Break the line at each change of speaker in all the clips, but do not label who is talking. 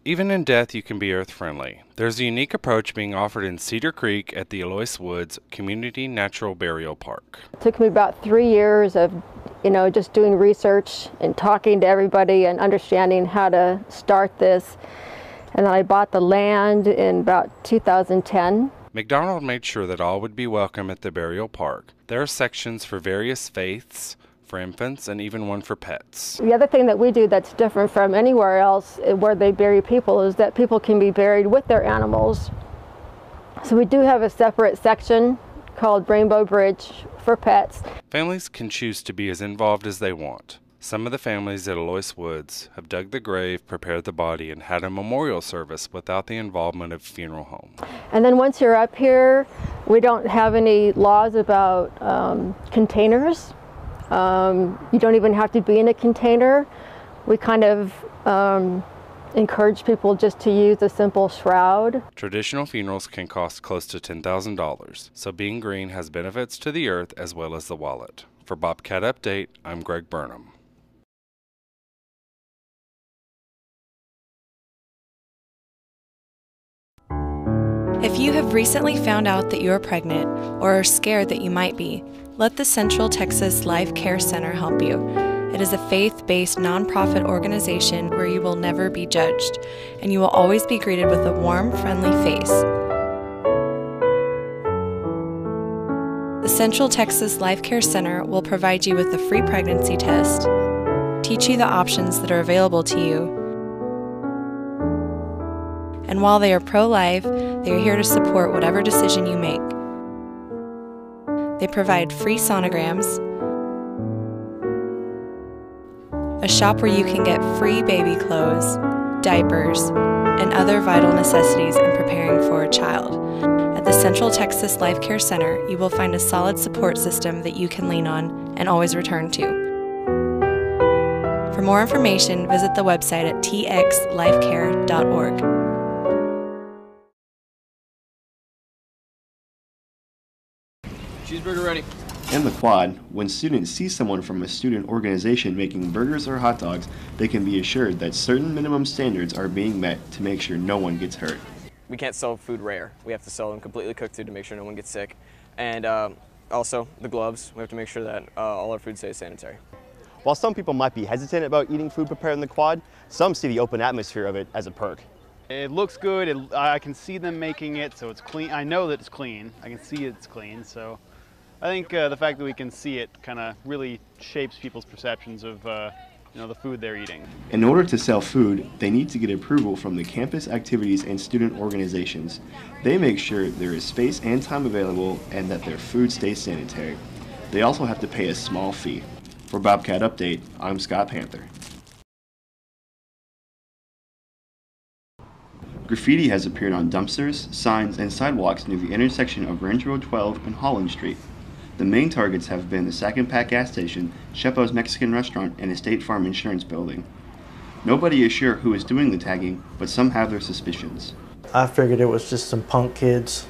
Even in death, you can be earth-friendly. There's a unique approach being offered in Cedar Creek at the Alois Woods Community Natural Burial Park.
It took me about 3 years of, just doing research and talking to everybody and understanding how to start this. And then I bought the land in about 2010.
McDonald made sure that all would be welcome at the burial park. There are sections for various faiths, for infants, and even one for pets.
The other thing that we do that's different from anywhere else where they bury people is that people can be buried with their animals. So we do have a separate section called Rainbow Bridge for pets.
Families can choose to be as involved as they want. Some of the families at Alois Woods have dug the grave, prepared the body, and had a memorial service without the involvement of a funeral home.
And then once you're up here, we don't have any laws about containers. You don't even have to be in a container. We kind of encourage people just to use a simple shroud.
Traditional funerals can cost close to $10,000, so being green has benefits to the earth as well as the wallet. For Bobcat Update, I'm Greg Burnham.
If you have recently found out that you are pregnant or are scared that you might be, let the Central Texas Life Care Center help you. It is a faith-based nonprofit organization where you will never be judged, and you will always be greeted with a warm, friendly face. The Central Texas Life Care Center will provide you with a free pregnancy test, teach you the options that are available to you, and while they are pro-life, they are here to support whatever decision you make. They provide free sonograms, a shop where you can get free baby clothes, diapers, and other vital necessities in preparing for a child. At the Central Texas Life Care Center, you will find a solid support system that you can lean on and always return to. For more information, visit the website at txlifecare.org.
Cheeseburger ready.
In the quad, when students see someone from a student organization making burgers or hot dogs, they can be assured that certain minimum standards are being met to make sure no one gets hurt.
We can't sell food rare. We have to sell them completely cooked food to make sure no one gets sick. And also the gloves. We have to make sure that all our food stays sanitary.
While some people might be hesitant about eating food prepared in the quad, some see the open atmosphere of it as a perk.
It looks good. I can see them making it, so it's clean. I know that it's clean. I can see it's clean, so I think the fact that we can see it kind of really shapes people's perceptions of the food they're eating.
In order to sell food, they need to get approval from the campus activities and student organizations. They make sure there is space and time available and that their food stays sanitary. They also have to pay a small fee. For Bobcat Update, I'm Scott Panther. Graffiti has appeared on dumpsters, signs, and sidewalks near the intersection of Range Road 12 and Holland Street. The main targets have been the Sack and Pack gas station, Shepo's Mexican restaurant, and a State Farm insurance building. Nobody is sure who is doing the tagging, but some have their suspicions.
I figured it was just some punk kids.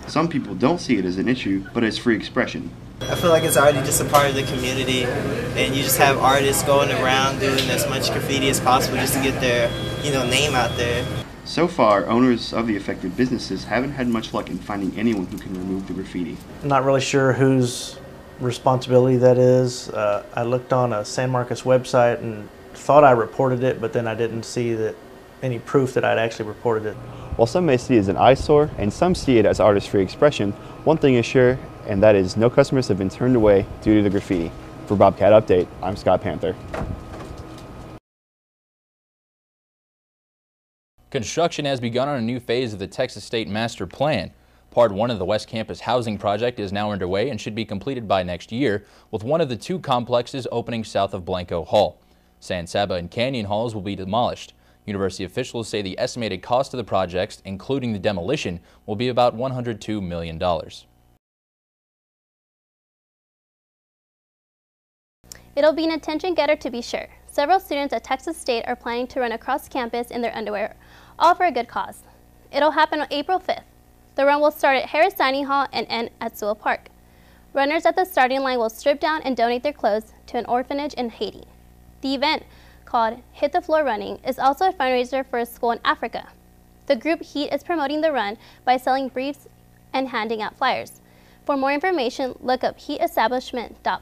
Some people don't see it as an issue, but as free expression.
I feel like it's already just a part of the community, and you just have artists going around doing as much graffiti as possible just to get their, name out there.
So far, owners of the affected businesses haven't had much luck in finding anyone who can remove the graffiti.
I'm not really sure whose responsibility that is. I looked on a San Marcos website and thought I reported it, but then I didn't see any proof that I'd actually reported it.
While some may see it as an eyesore and some see it as artist-free expression, one thing is sure, and that is no customers have been turned away due to the graffiti. For Bobcat Update, I'm Scott Panther.
Construction has begun on a new phase of the Texas State Master Plan. Part 1 of the West Campus housing project is now underway and should be completed by next year, with one of the two complexes opening south of Blanco Hall. San Saba and Canyon Halls will be demolished. University officials say the estimated cost of the projects, including the demolition, will be about $102 million.
It'll be an attention getter to be sure. Several students at Texas State are planning to run across campus in their underwear, all for a good cause. It'll happen on April 5th. The run will start at Harris Dining Hall and end at Sewell Park. Runners at the starting line will strip down and donate their clothes to an orphanage in Haiti. The event, called Hit the Floor Running, is also a fundraiser for a school in Africa. The group HEAT is promoting the run by selling briefs and handing out flyers. For more information, look up heatestablishment.org.